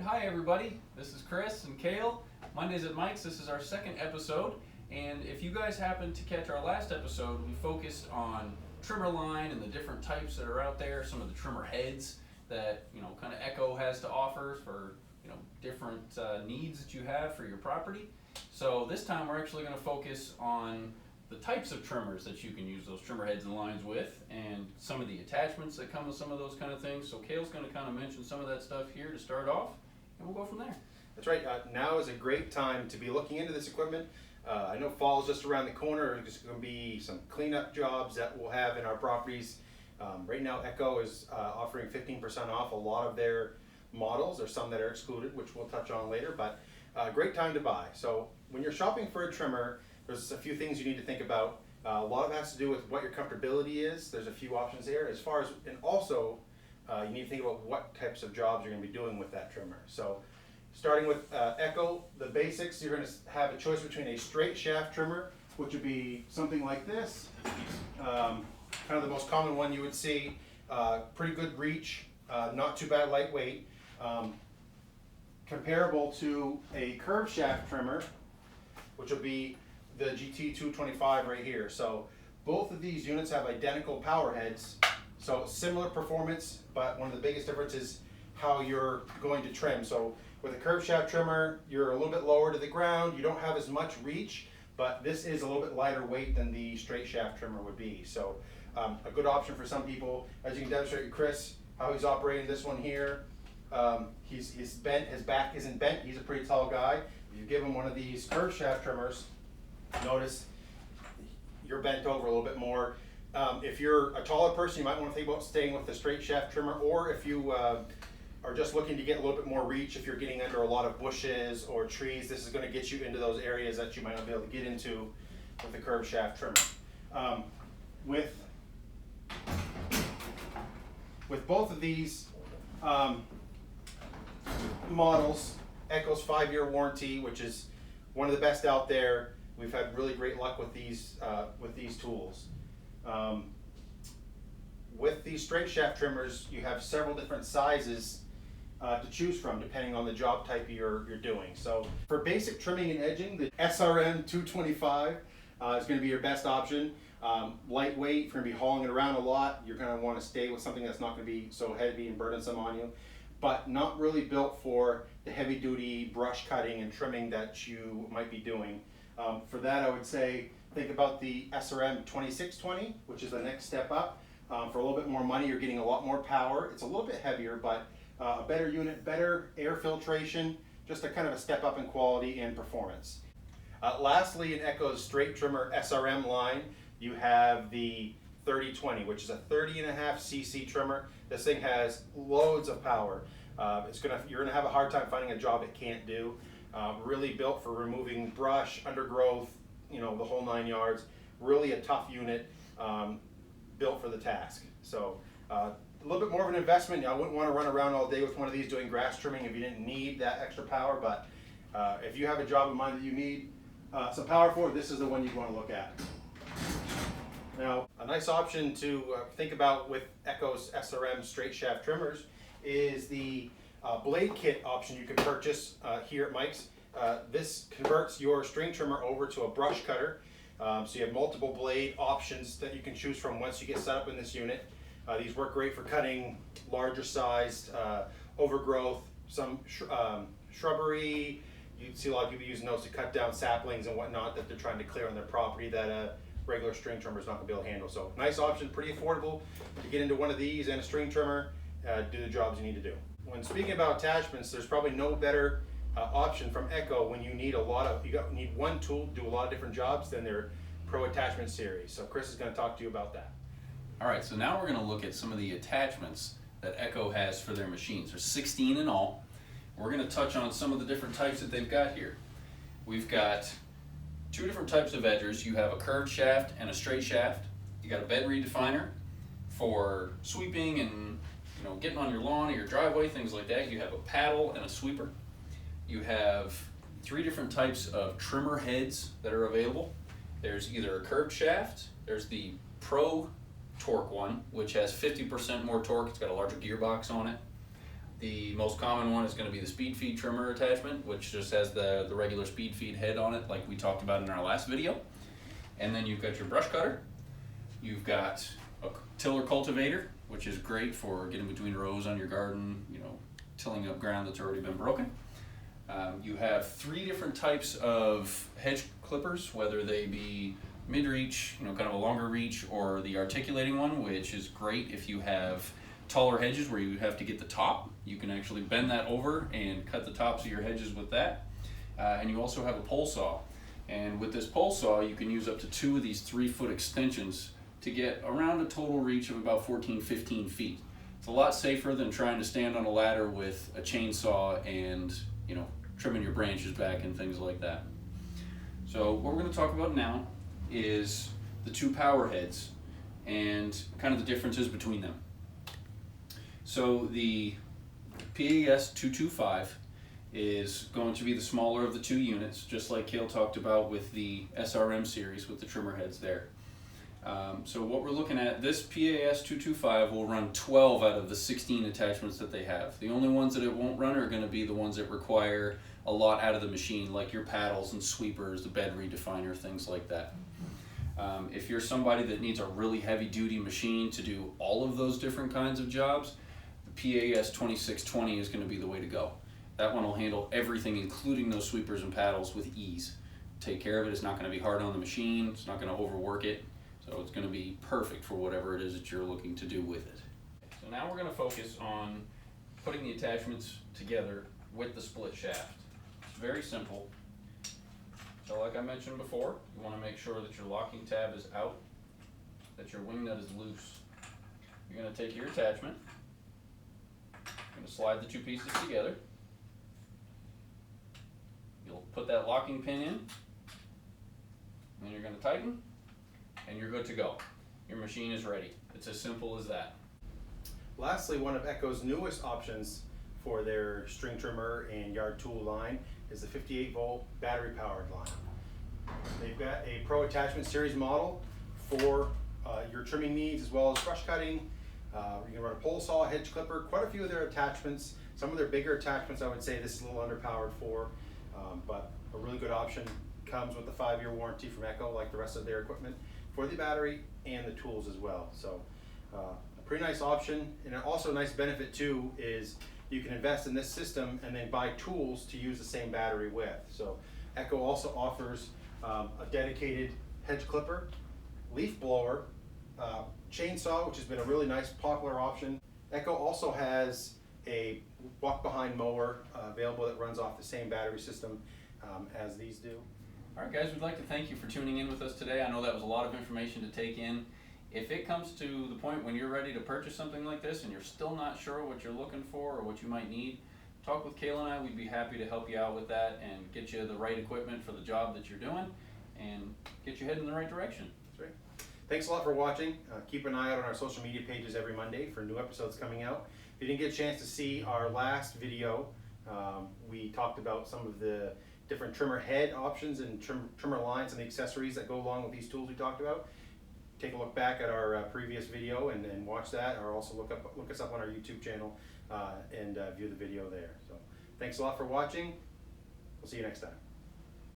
Hi everybody, this is Chris and Kale. Mondays at Mike's, this is our second episode, and if you guys happened to catch our last episode, we focused on trimmer line and the different types that are out there, some of the trimmer heads that, kind of Echo has to offer for, different needs that you have for your property. So this time we're actually going to focus on the types of trimmers that you can use those trimmer heads and lines with, and some of the attachments that come with some of those kind of things. So Kale's going to kind of mention some of that stuff here to start off, and we'll go from there. That's right. Now is a great time to be looking into this equipment. I know fall's just around the corner. There's going to be some cleanup jobs that we'll have in our properties. Right now Echo is offering 15% off a lot of their models. There's some that are excluded, which we'll touch on later, but great time to buy. So when you're shopping for a trimmer, there's a few things you need to think about. A lot of it has to do with what your comfortability is. There's a few options there as far as, and also you need to think about what types of jobs you're going to be doing with that trimmer. So starting with Echo, the basics, you're going to have a choice between a straight shaft trimmer, which would be something like this. Kind of the most common one you would see. Pretty good reach, not too bad lightweight. Comparable to a curved shaft trimmer, which will be the GT225 right here. So both of these units have identical power heads, so similar performance, but one of the biggest differences is how you're going to trim. So with a curved shaft trimmer, you're a little bit lower to the ground, you don't have as much reach, but this is a little bit lighter weight than the straight shaft trimmer would be. So a good option for some people. As you can demonstrate with Chris, how he's operating this one here. He's bent, his back isn't bent, he's a pretty tall guy. If you give him one of these curved shaft trimmers, notice you're bent over a little bit more. If you're a taller person, you might want to think about staying with the straight shaft trimmer, or if you are just looking to get a little bit more reach, if you're getting under a lot of bushes or trees, this is going to get you into those areas that you might not be able to get into with the curved shaft trimmer. With both of these models, Echo's 5-year warranty, which is one of the best out there. We've had really great luck with these tools. With these straight shaft trimmers, you have several different sizes to choose from depending on the job type you're doing. So for basic trimming and edging, the SRM 225 is going to be your best option. Lightweight, if you're going to be hauling it around a lot, you're going to want to stay with something that's not going to be so heavy and burdensome on you, but not really built for the heavy duty brush cutting and trimming that you might be doing. For that, I would say think about the SRM 2620, which is the next step up. For a little bit more money, you're getting a lot more power. It's a little bit heavier, but a better unit, better air filtration, just a kind of a step up in quality and performance. Lastly, in Echo's straight trimmer SRM line, you have the 3020, which is a 30.5 cc trimmer. This thing has loads of power. You're gonna have a hard time finding a job it can't do. Really built for removing brush, undergrowth, the whole 9 yards. Really a tough unit, built for the task. So a little bit more of an investment. I wouldn't want to run around all day with one of these doing grass trimming if you didn't need that extra power, but if you have a job in mind that you need some power for, this is the one you'd want to look at. Now, a nice option to think about with Echo's SRM straight shaft trimmers is the blade kit option you can purchase here at Mike's. This converts your string trimmer over to a brush cutter. So you have multiple blade options that you can choose from once you get set up in this unit. These work great for cutting larger sized overgrowth, some shrubbery. You see a lot of people using those to cut down saplings and whatnot that they're trying to clear on their property that a regular string trimmer is not going to be able to handle. So nice option, pretty affordable to get into one of these and a string trimmer, do the jobs you need to do. When speaking about attachments, there's probably no better option from Echo when you need need one tool to do a lot of different jobs than their Pro Attachment series. So Chris is going to talk to you about that. All right, so now we're going to look at some of the attachments that Echo has for their machines. There's 16 in all. We're going to touch on some of the different types that they've got here. We've got 2 different types of edgers. You have a curved shaft and a straight shaft. You got a bed redefiner for sweeping and getting on your lawn or your driveway, things like that. You have a paddle and a sweeper. You have 3 different types of trimmer heads that are available. There's either a curved shaft, there's the Pro Torque one, which has 50% more torque. It's got a larger gearbox on it. The most common one is going to be the speed feed trimmer attachment, which just has the regular speed feed head on it like we talked about in our last video. And then you've got your brush cutter. You've got a tiller cultivator, which is great for getting between rows on your garden, you know, tilling up ground that's already been broken. You have 3 different types of hedge clippers, whether they be mid-reach, you know, kind of a longer reach, or the articulating one, which is great if you have taller hedges where you have to get the top. You can actually bend that over and cut the tops of your hedges with that. And you also have a pole saw. And with this pole saw, you can use up to 2 of these 3-foot extensions to get around a total reach of about 14-15 feet. It's a lot safer than trying to stand on a ladder with a chainsaw and, you know, trimming your branches back and things like that. So what we're going to talk about now is the 2 power heads and kind of the differences between them. So the PAS 225 is going to be the smaller of the 2 units, just like Cale talked about with the SRM series with the trimmer heads there. So what we're looking at, this PAS 225 will run 12 out of the 16 attachments that they have. The only ones that it won't run are going to be the ones that require a lot out of the machine, like your paddles and sweepers, the bed redefiner, things like that. If you're somebody that needs a really heavy duty machine to do all of those different kinds of jobs, the PAS 2620 is going to be the way to go. That one will handle everything, including those sweepers and paddles, with ease. Take care of it. It's not going to be hard on the machine. It's not going to overwork it. So it's going to be perfect for whatever it is that you're looking to do with it. So now we're going to focus on putting the attachments together with the split shaft. It's very simple. So like I mentioned before, you want to make sure that your locking tab is out, that your wing nut is loose. You're going to take your attachment, you're going to slide the 2 pieces together. You'll put that locking pin in, and then you're going to tighten, and you're good to go. Your machine is ready. It's as simple as that. Lastly, one of Echo's newest options for their string trimmer and yard tool line is the 58-volt battery powered line. They've got a Pro Attachment Series model for your trimming needs as well as brush cutting. You can run a pole saw, hedge clipper, quite a few of their attachments. Some of their bigger attachments I would say this is a little underpowered for, but a really good option. Comes with a 5-year warranty from Echo like the rest of their equipment for the battery and the tools as well. So a pretty nice option, and also a nice benefit too is you can invest in this system and then buy tools to use the same battery with. So Echo also offers a dedicated hedge clipper, leaf blower, chainsaw, which has been a really nice popular option. Echo also has a walk-behind mower available that runs off the same battery system as these do. All right, guys, we'd like to thank you for tuning in with us today. I know that was a lot of information to take in. If it comes to the point when you're ready to purchase something like this and you're still not sure what you're looking for or what you might need, talk with Cale and I. We'd be happy to help you out with that and get you the right equipment for the job that you're doing and get you heading in the right direction. That's right. Thanks a lot for watching. Keep an eye out on our social media pages every Monday for new episodes coming out. If you didn't get a chance to see our last video, we talked about some of the different trimmer head options and trimmer lines and the accessories that go along with these tools we talked about. Take a look back at our previous video and watch that, or also look us up on our YouTube channel and view the video there. So thanks a lot for watching. We'll see you next time.